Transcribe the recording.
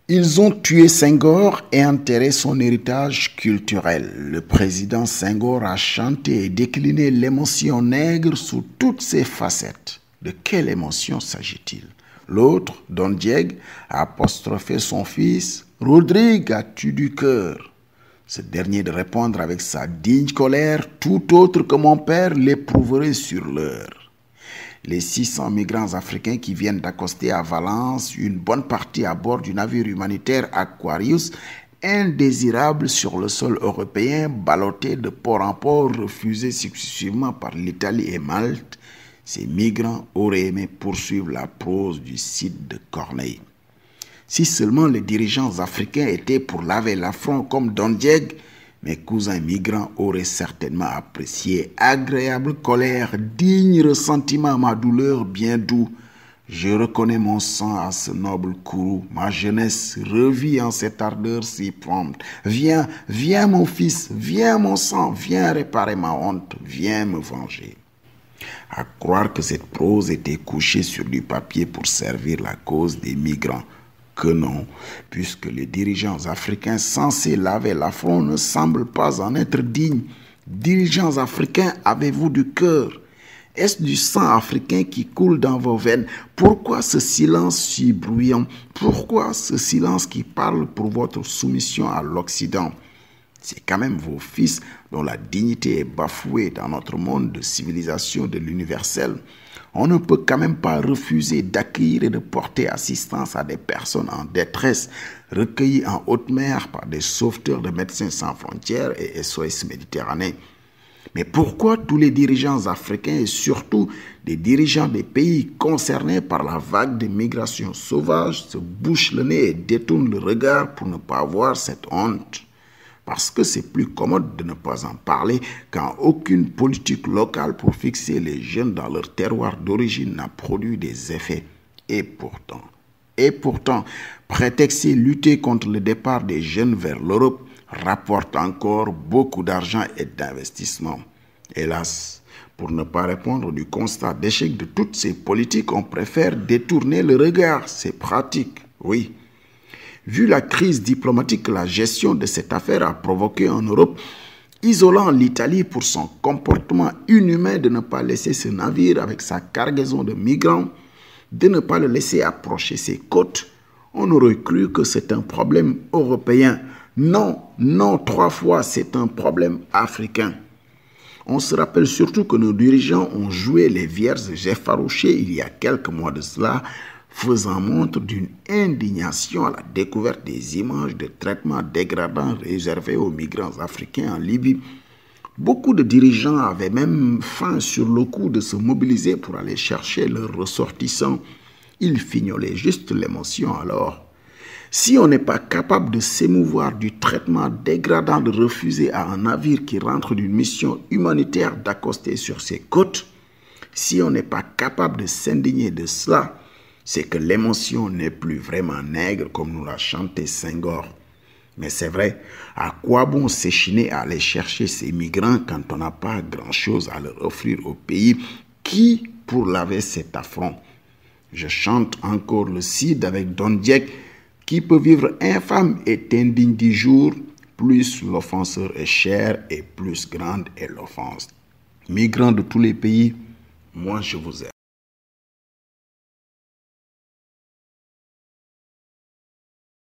Ils ont tué Senghor et enterré son héritage culturel. Le président Senghor a chanté et décliné l'émotion nègre sous toutes ses facettes. De quelle émotion s'agit-il? L'autre, Don Diego, a apostrophé son fils. Rodrigue, as-tu du cœur? Ce dernier de répondre avec sa digne colère, tout autre que mon père l'éprouverait sur l'heure. Les 600 migrants africains qui viennent d'accoster à Valence, une bonne partie à bord du navire humanitaire Aquarius, indésirables sur le sol européen, ballottés de port en port, refusés successivement par l'Italie et Malte, ces migrants auraient aimé poursuivre la prose du Cid de Corneille. Si seulement les dirigeants africains étaient pour laver l'affront comme Don Diego, mes cousins migrants auraient certainement apprécié agréable colère, digne ressentiment à ma douleur bien doux. Je reconnais mon sang à ce noble courroux, ma jeunesse revit en cette ardeur si prompte. Viens, viens mon fils, viens mon sang, viens réparer ma honte, viens me venger. À croire que cette prose était couchée sur du papier pour servir la cause des migrants. Que non, puisque les dirigeants africains censés laver l'affront ne semblent pas en être dignes. Dirigeants africains, avez-vous du cœur? Est-ce du sang africain qui coule dans vos veines? Pourquoi ce silence si bruyant? Pourquoi ce silence qui parle pour votre soumission à l'Occident? C'est quand même vos fils dont la dignité est bafouée dans notre monde de civilisation de l'universel. On ne peut quand même pas refuser d'accueillir et de porter assistance à des personnes en détresse, recueillies en haute mer par des sauveteurs de Médecins sans frontières et SOS Méditerranée. Mais pourquoi tous les dirigeants africains et surtout des dirigeants des pays concernés par la vague de migration sauvage se bouchent le nez et détournent le regard pour ne pas voir cette honte? Parce que c'est plus commode de ne pas en parler quand aucune politique locale pour fixer les jeunes dans leur terroir d'origine n'a produit des effets. Et pourtant, prétexter lutter contre le départ des jeunes vers l'Europe rapporte encore beaucoup d'argent et d'investissement. Hélas, pour ne pas répondre du constat d'échec de toutes ces politiques, on préfère détourner le regard. C'est pratique, oui. Vu la crise diplomatique que la gestion de cette affaire a provoquée en Europe, isolant l'Italie pour son comportement inhumain de ne pas laisser ce navire avec sa cargaison de migrants, de ne pas le laisser approcher ses côtes, on aurait cru que c'est un problème européen. Non, non, 3 fois, c'est un problème africain. On se rappelle surtout que nos dirigeants ont joué les vierges effarouchées il y a quelques mois de cela, faisant montre d'une indignation à la découverte des images de traitements dégradants réservés aux migrants africains en Libye. Beaucoup de dirigeants avaient même faim sur le coup de se mobiliser pour aller chercher leurs ressortissants. Ils fignolaient juste l'émotion alors. Si on n'est pas capable de s'émouvoir du traitement dégradant de refuser à un navire qui rentre d'une mission humanitaire d'accoster sur ses côtes, si on n'est pas capable de s'indigner de cela, c'est que l'émotion n'est plus vraiment nègre comme nous l'a chanté Senghor. Mais c'est vrai, à quoi bon s'échiner à aller chercher ces migrants quand on n'a pas grand-chose à leur offrir au pays? Qui pour laver cet affront? Je chante encore le Cid avec Don Diego. Qui peut vivre infâme est indigne du jour, plus l'offenseur est cher et plus grande est l'offense. Migrants de tous les pays, moi je vous aime.